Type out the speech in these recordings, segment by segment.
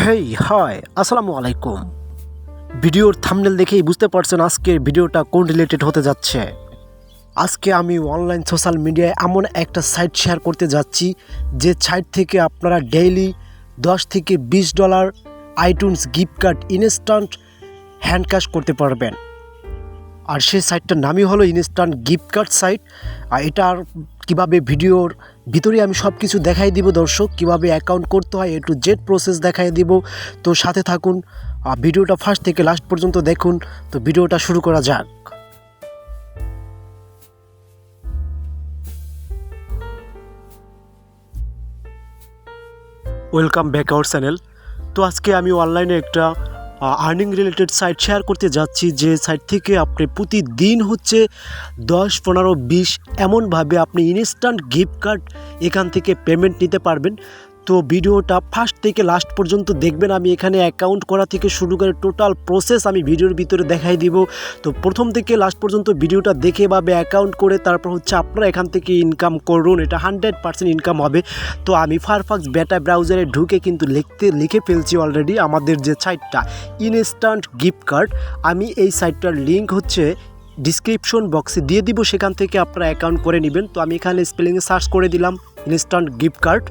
Hey hi আসসালামু আলাইকুম। ভিডিওর থাম্বনেল দেখেই বুঝতে পারছেন আজকের ভিডিওটা কোন রিলেটেড হতে যাচ্ছে। আজকে আমি অনলাইন সোশ্যাল মিডিয়ায় এমন একটা সাইট শেয়ার করতে যাচ্ছি যে সাইট থেকে আপনারা ডেইলি $10 থেকে $20 iTunes gift card instant hand cash করতে পারবেন। আর সেই সাইটটার নামই হলো ইনস্ট্যান্ট গিফট কার্ড সাইট। আর এটার কীভাবে ভিডিওর ভিতরে আমি সব কিছু দেখাই দিব দর্শক, কিভাবে অ্যাকাউন্ট করতে হয় A to Z প্রসেস দেখাই দিব। তো সাথে থাকুন, ভিডিওটা ফার্স্ট থেকে লাস্ট পর্যন্ত দেখুন। তো ভিডিওটা শুরু করা যাক। Welcome back our channel. তো আজকে আমি অনলাইনে একটা আর্নিং রিলেটেড সাইট শেয়ার করতে যাচ্ছি, যে সাইট থেকে আপনি প্রতিদিন হচ্ছে 10, 15, 20 এমনভাবে আপনি ইনস্ট্যান্ট গিফট কার্ড এখান থেকে পেমেন্ট নিতে পারবেন। তো ভিডিওটা ফার্স্ট থেকে লাস্ট পর্যন্ত দেখবেন। আমি এখানে অ্যাকাউন্ট করা থেকে শুরু করে টোটাল প্রসেস আমি ভিডিওর ভিতরে দেখাই দিব। তো প্রথম থেকে লাস্ট পর্যন্ত ভিডিওটা দেখে ভাবে অ্যাকাউন্ট করে তারপর হচ্ছে আপনারা এখান থেকে ইনকাম করুন। এটা 100% ইনকাম হবে। তো আমি ফায়ারফক্স বেটা ব্রাউজারে ঢুকে কিন্তু লিখে ফেলছি অলরেডি আমাদের যে সাইটটা ইনস্ট্যান্ট গিফট কার্ড। আমি এই সাইটটার লিঙ্ক হচ্ছে ডিসক্রিপশন বক্সে দিয়ে দিব, সেখান থেকে আপনারা অ্যাকাউন্ট করে নেবেন। তো আমি এখানে স্পেলিংয়ে সার্চ করে দিলাম ইনস্ট্যান্ট গিফট কার্ড।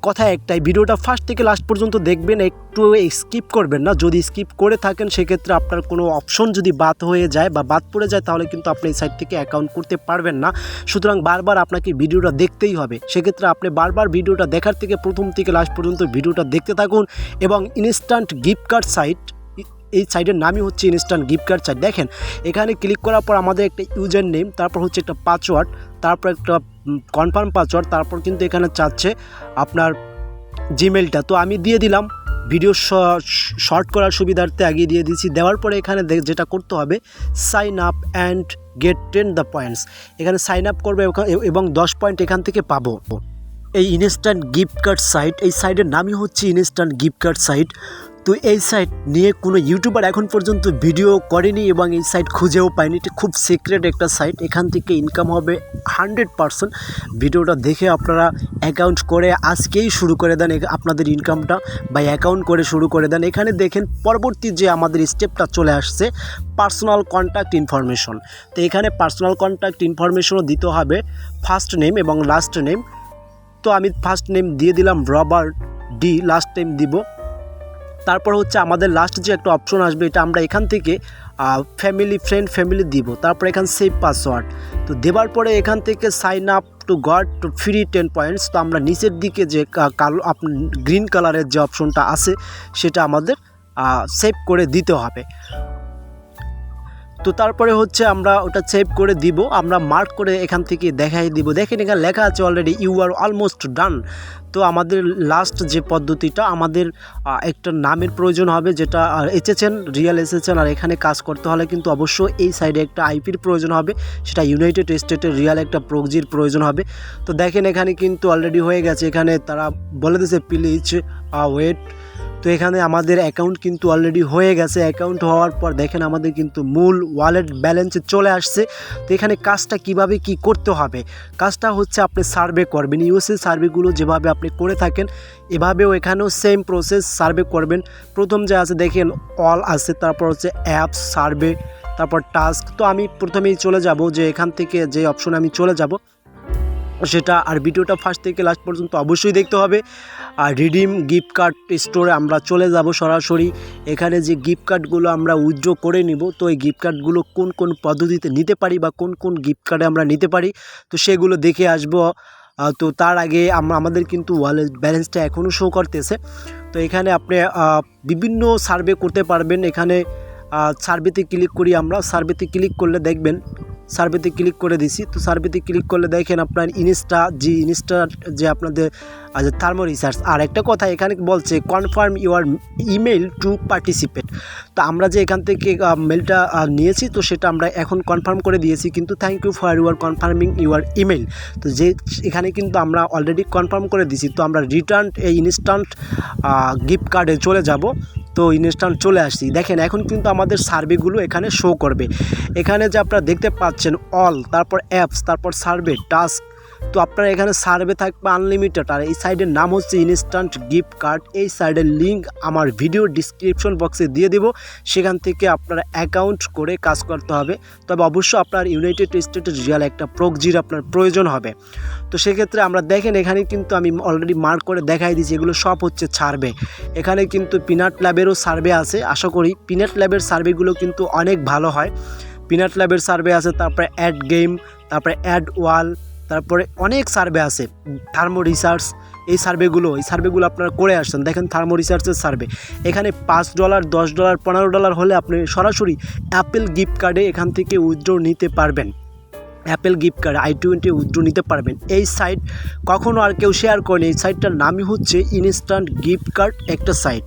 কথা একটাই, ভিডিওটা ফার্স্ট থেকে লাস্ট পর্যন্ত দেখবেন, একটু স্কিপ করবেন না। যদি স্কিপ করে থাকেন সেক্ষেত্রে আপনার কোনো অপশন যদি বাদ হয়ে যায় বা বাদ পড়ে যায় তাহলে কিন্তু আপনি এই সাইট থেকে অ্যাকাউন্ট করতে পারবেন না। সুতরাং বারবার আপনাকে ভিডিওটা দেখতেই হবে। সেক্ষেত্রে আপনি বারবার ভিডিওটা দেখার থেকে প্রথম থেকে লাস্ট পর্যন্ত ভিডিওটা দেখতে থাকুন। এবং ইনস্ট্যান্ট গিফট কার্ড সাইট, এই সাইটের নামই হচ্ছে ইনস্ট্যান্ট গিফট কার্ড সাইট। দেখেন এখানে ক্লিক করার পর আমাদের একটা ইউজার নেম, তারপর হচ্ছে একটা পাসওয়ার্ড, তারপর একটা কনফার্ম পাসওয়ার্ড, তারপর কিন্তু এখানে চাচ্ছে আপনার জিমেলটা। তো আমি দিয়ে দিলাম, ভিডিও শর্ট করার সুবিধার্থে আগিয়ে দিয়ে দিয়েছি। দেওয়ার পরে এখানে যেটা করতে হবে, sign up and get 10 the points. এখানে সাইন আপ করবে এবং 10 পয়েন্ট এখান থেকে পাবো। এই ইনস্ট্যান্ট গিফট কার্ড সাইট, এই সাইটের নামই হচ্ছে ইনস্ট্যান্ট গিফট কার্ড সাইট। তো এই সাইট নিয়ে কোনো ইউটিউবার এখন পর্যন্ত ভিডিও করেনি এবং এই সাইট খুঁজেও পায়নি। এটা খুব সিক্রেট একটা সাইট, এখান থেকে ইনকাম হবে 100%। ভিডিওটা দেখে আপনারা অ্যাকাউন্ট করে আজকেই শুরু করে দেন আপনাদের ইনকামটা, বা অ্যাকাউন্ট করে শুরু করে দেন। এখানে দেখেন পরবর্তী যে আমাদের স্টেপটা চলে আসছে, পার্সোনাল কন্ট্যাক্ট ইনফরমেশন। তো এখানে পার্সোনাল কন্ট্যাক্ট ইনফরমেশনও দিতে হবে, ফার্স্ট নেম এবং লাস্ট নেম। তো আমি ফার্স্ট নেম দিয়ে দিলাম রবার্ট ডি, লাস্ট নেম দিব। তারপর হচ্ছে আমাদের লাস্ট যে একটা অপশন আসবে, এটা আমরা এখান থেকে ফ্রেন্ড দিব। তারপর এখানে সেভ পাসওয়ার্ড তো দেওয়ার পরে এখান থেকে sign up to got free 10 points. তো আমরা নিচের দিকে যে কালো গ্রিন কালারের যে অপশনটা আছে সেটা আমাদের সেভ করে দিতে হবে। তো তারপরে হচ্ছে আমরা ওটা সেভ করে দিব, আমরা মার্ক করে এখান থেকে দেখাই দিব। দেখেন এখানে লেখা আছে already you are almost done. তো আমাদের লাস্ট যে পদ্ধতিটা, আমাদের একটা নামের প্রয়োজন হবে, যেটা এসেছেন রিয়েল এসেছেন। আর এখানে কাজ করতে হলে কিন্তু অবশ্যই এই সাইডে একটা আইপির প্রয়োজন হবে, সেটা ইউনাইটেড স্টেটের রিয়েল একটা প্রক্সির প্রয়োজন হবে। তো দেখেন এখানে কিন্তু অলরেডি হয়ে গেছে, এখানে তারা বলে দিয়েছে প্লিজ ওয়েট। তো এখানে আমাদের অ্যাকাউন্ট কিন্তু অলরেডি হয়ে গেছে। অ্যাকাউন্ট হওয়ার পর দেখেন আমাদের কিন্তু মূল ওয়ালেট ব্যালেন্সে চলে আসছে। তো এখানে কাজটা কিভাবে কি করতে হবে, কাজটা হচ্ছে আপনি সার্ভে করবেন। ইউএসএ সার্ভেগুলো যেভাবে আপনি করে থাকেন এভাবেও এখানেও সেম প্রসেস, সার্ভে করবেন। প্রথম যে আছে দেখেন অল আছে, তারপর হচ্ছে অ্যাপস, সার্ভে, তারপর টাস্ক। তো আমি প্রথমেই চলে যাব, যে এখান থেকে যে অপশন আমি চলে যাব সেটা। আর ভিডিওটা ফার্স্ট থেকে লাস্ট পর্যন্ত অবশ্যই দেখতে হবে। আর রিডিম গিফট কার্ড স্টোরে আমরা চলে যাব সরাসরি। এখানে যে গিফট কার্ডগুলো আমরা উইথড্র করে নিব, তো এই গিফট কার্ডগুলো কোন কোন পদ্ধতিতে নিতে পারি বা কোন কোন গিফট কার্ডে আমরা নিতে পারি, তো সেগুলো দেখে আসব। তো তার আগে আমাদের কিন্তু ওয়ালেট ব্যালেন্সটা এখনও শো করতেছে। তো এখানে আপনি বিভিন্ন সার্ভে করতে পারবেন। এখানে সার্ভেতে ক্লিক করি আমরা। সার্ভেতে ক্লিক করলে দেখবেন, সার্ভেতে ক্লিক করে দিছি। তো সার্ভেতে ক্লিক করলে দেখেন আপনার ইনস্টা যে আপনাদের থার্মো রিসার্চ। আর একটা কথা এখানে বলছে confirm your email to participate. তো আমরা যে এখান থেকে মেলটা নিয়েছি, তো সেটা আমরা এখন কনফার্ম করে দিয়েছি কিন্তু। Thank you for your confirming your email. তো যে এখানে কিন্তু আমরা অলরেডি কনফার্ম করে দিয়েছি। তো আমরা রিটার্ন এই ইনস্ট্যান্ট গিফট কার্ডে চলে যাব। তো ইনস্ট্যান্ট চলে আসছি। দেখেন এখন কিন্তু আমাদের সার্ভেগুলো এখানে শো করবে। এখানে যে আপনারা দেখতে পাচ্ছেন অল, তারপর অ্যাপস, তারপর সার্ভে, টাস্ক, তো তো আপনার এখানে সার্ভে থাকবে আনলিমিটেড। আর এই সাইডের নাম হচ্ছে ইনস্ট্যান্ট গিফট কার্ড। এই সাইডের লিঙ্ক আমার ভিডিও ডিসক্রিপশন বক্সে দিয়ে দেবো, সেখান থেকে আপনার অ্যাকাউন্ট করে কাজ করতে হবে। তবে অবশ্যই আপনার ইউনাইটেড স্টেটের রিয়াল একটা প্রক্সির আপনার প্রয়োজন হবে। তো সেক্ষেত্রে আমরা দেখেন এখানে কিন্তু আমি অলরেডি মার্ক করে দেখাই দিয়েছি, এগুলো সব হচ্ছে সার্ভে। এখানে কিন্তু পিনাট ল্যাবেরও সার্ভে আছে, আশা করি পিনাট ল্যাবের সার্ভেগুলো কিন্তু অনেক ভালো হয়। পিনাট ল্যাবের সার্ভে আছে, তারপরে অ্যাড গেম, তারপরে অ্যাড ওয়াল, তারপরে অনেক সার্ভে আছে। থার্মো রিসার্চ, এই সার্ভেগুলো আপনারা করে আসছেন। দেখেন থার্মো রিসার্চের সার্ভে এখানে $5, $10, $15 হলে আপনি সরাসরি অ্যাপেল গিফট কার্ডে এখান থেকে উইথড্র নিতে পারবেন। Apple gift card i20 withdraw নিতে পারবেন। এই সাইট কখনও আর কেউ শেয়ার করেনি। এই সাইটটার নামই হচ্ছে ইনস্ট্যান্ট গিফট কার্ড একটা সাইট।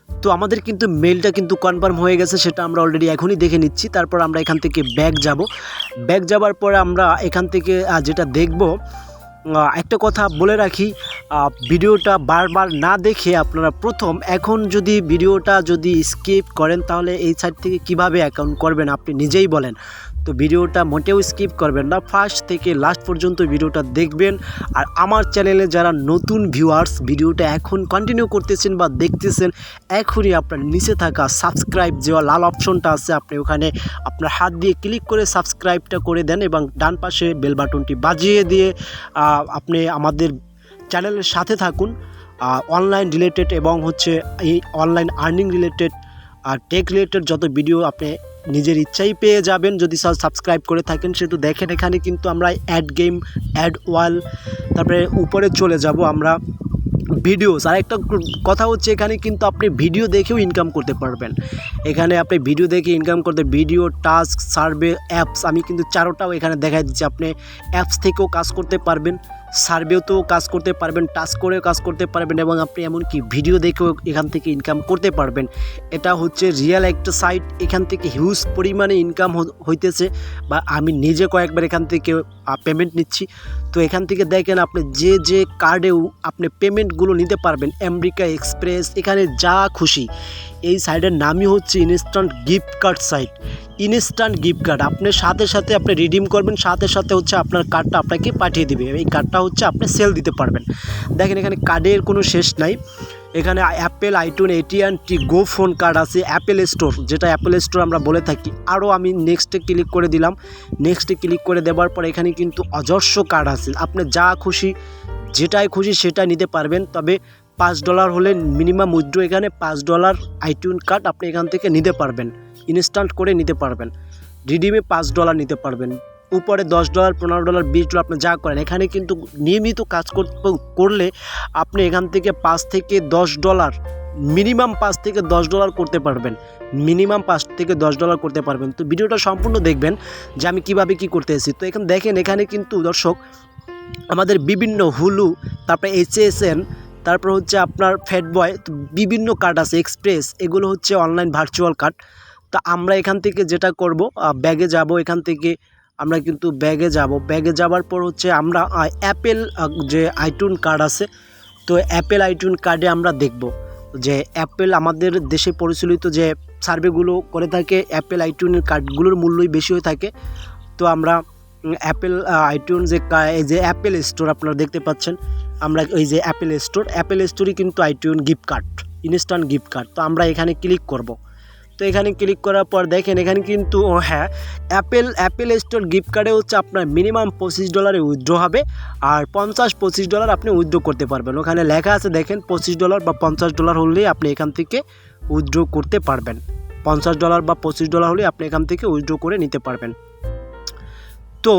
তো আমাদের কিন্তু মেলটা কিন্তু কনফার্ম হয়ে গেছে, সেটা আমরা অলরেডি এখনই দেখে নিচ্ছি। তারপর আমরা এখান থেকে ব্যাক যাবার পরে আমরা এখান থেকে যেটা দেখব, একটা কথা বলে রাখি, ভিডিওটা বারবার না দেখে আপনারা এখন যদি ভিডিওটা স্কিপ করেন তাহলে এই সাইট থেকে কিভাবে অ্যাকাউন্ট করবেন আপনি নিজেই বলেন। তো ভিডিওটা মোটেও স্কিপ করবেন না, ফার্স্ট থেকে লাস্ট পর্যন্ত ভিডিওটা দেখবেন। আর আমার চ্যানেলে যারা নতুন ভিউয়ার্স ভিডিওটা এখন কন্টিনিউ করতেছেন বা দেখতেছেন, এখনই আপনার নিচে থাকা সাবস্ক্রাইব যে লাল অপশনটা আছে, আপনি ওখানে আপনার হাত দিয়ে ক্লিক করে সাবস্ক্রাইবটা করে দেন এবং ডান পাশে বেল বাটনটি বাজিয়ে দিয়ে আপনি আমাদের চ্যানেলের সাথে থাকুন। অনলাইন রিলেটেড এবং হচ্ছে এই অনলাইন আর্নিং রিলেটেড আর টেক রিলেটেড যত ভিডিও আপনি নিজের ইচ্ছাই পেয়ে যাবেন যদি সাবস্ক্রাইব করে থাকেন। সেহেতু দেখেন এখানে কিন্তু আমরা অ্যাড গেম, অ্যাড ওয়াল, তারপরে উপরে চলে যাব আমরা ভিডিওস। আর একটা কথা হচ্ছে এখানে কিন্তু আপনি ভিডিও দেখেও ইনকাম করতে পারবেন। এখানে আপনি ভিডিও দেখে ইনকাম করতে, ভিডিও, টাস্ক, সার্ভে, অ্যাপস, আমি কিন্তু চারোটাও এখানে দেখাই দিচ্ছি। আপনি অ্যাপস থেকেও কাজ করতে পারবেন, সার্ভেতেও কাজ করতে পারবেন, টাস্ক করেও কাজ করতে পারবেন এবং আপনি এমনকি ভিডিও দেখেও এখান থেকে ইনকাম করতে পারবেন। এটা হচ্ছে রিয়েল একটা সাইট, এখান থেকে হিউজ পরিমাণে ইনকাম হইতেছে বা আমি নিজে কয়েকবার এখান থেকে পেমেন্ট নিচ্ছি। তো এখান থেকে দেখেন আপনি যে কার্ডেও আপনি পেমেন্টগুলো নিতে পারবেন, আমেরিকা এক্সপ্রেস, এখানে যা খুশি। এই সাইটের নামই হচ্ছে instant gift card site. Instant gift card আপনি সাথে আপনি রিডিম করবেন, সাথে হচ্ছে আপনার কার্ডটা আপনাকে পাঠিয়ে দিবে। এই কার্ডটা হচ্ছে আপনি সেল দিতে পারবেন। দেখেন এখানে কার্ডের কোনো শেষ নাই। এখানে অ্যাপেল, আইটুন, AT&T গো ফোন কার্ড আছে, অ্যাপেল স্টোর, যেটা অ্যাপেল স্টোর আমরা বলে থাকি। আরও আমি নেক্সটে ক্লিক করে দিলাম। নেক্সটে ক্লিক করে দেওয়ার পর এখানে কিন্তু অজস্র কার্ড আছে, আপনি যা খুশি যেটাই খুশি সেটাই নিতে পারবেন। তবে $5 হলে মিনিমাম উইথড্র, এখানে $5 আইটিউন কার্ড আপনি এখান থেকে নিতে পারবেন, ইনস্ট্যান্ট করে নিতে পারবেন। রিডিমে $5 নিতে পারবেন, উপরে $10, $15, $20 আপনি যা করেন। এখানে কিন্তু নিয়মিত কাজ করলে আপনি এখান থেকে $5 থেকে $10, মিনিমাম $5 থেকে $10 করতে পারবেন, মিনিমাম $5 থেকে $10 করতে পারবেন। তো ভিডিওটা সম্পূর্ণ দেখবেন যে আমি কীভাবে কী করতে এসেছি। তো এখানে দেখেন এখানে কিন্তু দর্শক আমাদের বিভিন্ন হুলু, তারপরে HSN, তারপর হচ্ছে আপনার ফ্যাট বয়, বিভিন্ন কার্ড আছে, এক্সপ্রেস, এগুলো হচ্ছে অনলাইন ভার্চুয়াল কার্ড। তা আমরা এখান থেকে যেটা করব, ব্যাগে যাব, এখান থেকে আমরা কিন্তু ব্যাগে যাবার পর হচ্ছে আমরা অ্যাপেল যে আইটুন কার্ড আছে, তো অ্যাপেল আইটুন কার্ডে আমরা দেখব যে অ্যাপেল আমাদের দেশে পরিচালিত যে সার্ভেগুলো করে থাকে, অ্যাপেল আইটুনের কার্ডগুলোর মূল্যই বেশি হয়ে থাকে। তো আমরা অ্যাপেল আইটিউন যে অ্যাপেল স্টোর আপনারা দেখতে পাচ্ছেন, আমরা এই যে অ্যাপেল স্টোরই কিন্তু iTunes gift card, instant gift card. তো আমরা এখানে ক্লিক করব। তো এখানে ক্লিক করার পর দেখেন এখানে কিন্তু হ্যাঁ অ্যাপেল স্টোর গিফট কার্ডে হচ্ছে আপনার মিনিমাম $25 উইথড্র হবে, আর $25 আপনি উইথড্র করতে পারবেন। ওখানে লেখা আছে দেখেন $25 বা $50 হলেই আপনি এখান থেকে উইথড্র করতে পারবেন। $50 বা $25 হলে আপনি এখান থেকে উইথড্র করে নিতে পারবেন। তো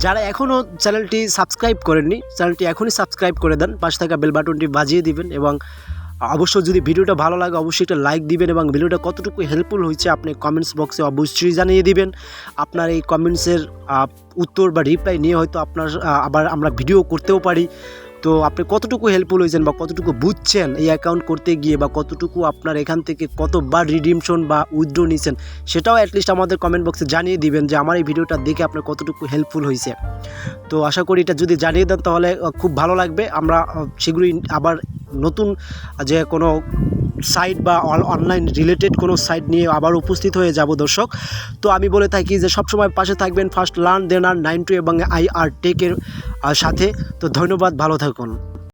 যারা এখনও চ্যানেলটি সাবস্ক্রাইব করেননি, চ্যানেলটি এখনই সাবস্ক্রাইব করে দেন, পাশে থাকা বেল বাটনটি বাজিয়ে দিবেন এবং অবশ্যই যদি ভিডিওটা ভালো লাগে অবশ্যই একটা লাইক দিবেন এবং ভিডিওটা কতটুকু হেল্পফুল হয়েছে আপনি কমেন্টস বক্সে অবশ্যই জানিয়ে দিবেন। আপনার এই কমেন্টসের উত্তর বা রিপ্লাই নিয়ে হয়তো আপনার আবার আমরা ভিডিও করতেও পারি। তো আপনি কতটুকু হেল্পফুল হয়েছেন বা কতটুকু বুঝছেন এই অ্যাকাউন্ট করতে গিয়ে, বা কতটুকু আপনার এখান থেকে কতবার রিডিমশন বা উইথড্র নিয়েছেন, সেটাও অ্যাটলিস্ট আমাদের কমেন্ট বক্সে জানিয়ে দিবেন যে আমার এই ভিডিওটা দেখে আপনার কতটুকু হেল্পফুল হয়েছে। তো আশা করি এটা যদি জানিয়ে দেন তাহলে খুব ভালো লাগবে। আমরা শীঘ্রই আবার নতুন যে কোনো সাইট বা অনলাইন রিলেটেড কোনো সাইট নিয়ে আবার উপস্থিত হয়ে যাব দর্শক। তো আমি বলে থাকি যে সবসময় পাশে থাকবেন ফার্স্ট লার্ন দেন আর 9 টু এবং IR টেকের সাথে। তো ধন্যবাদ, ভালো থাকুন।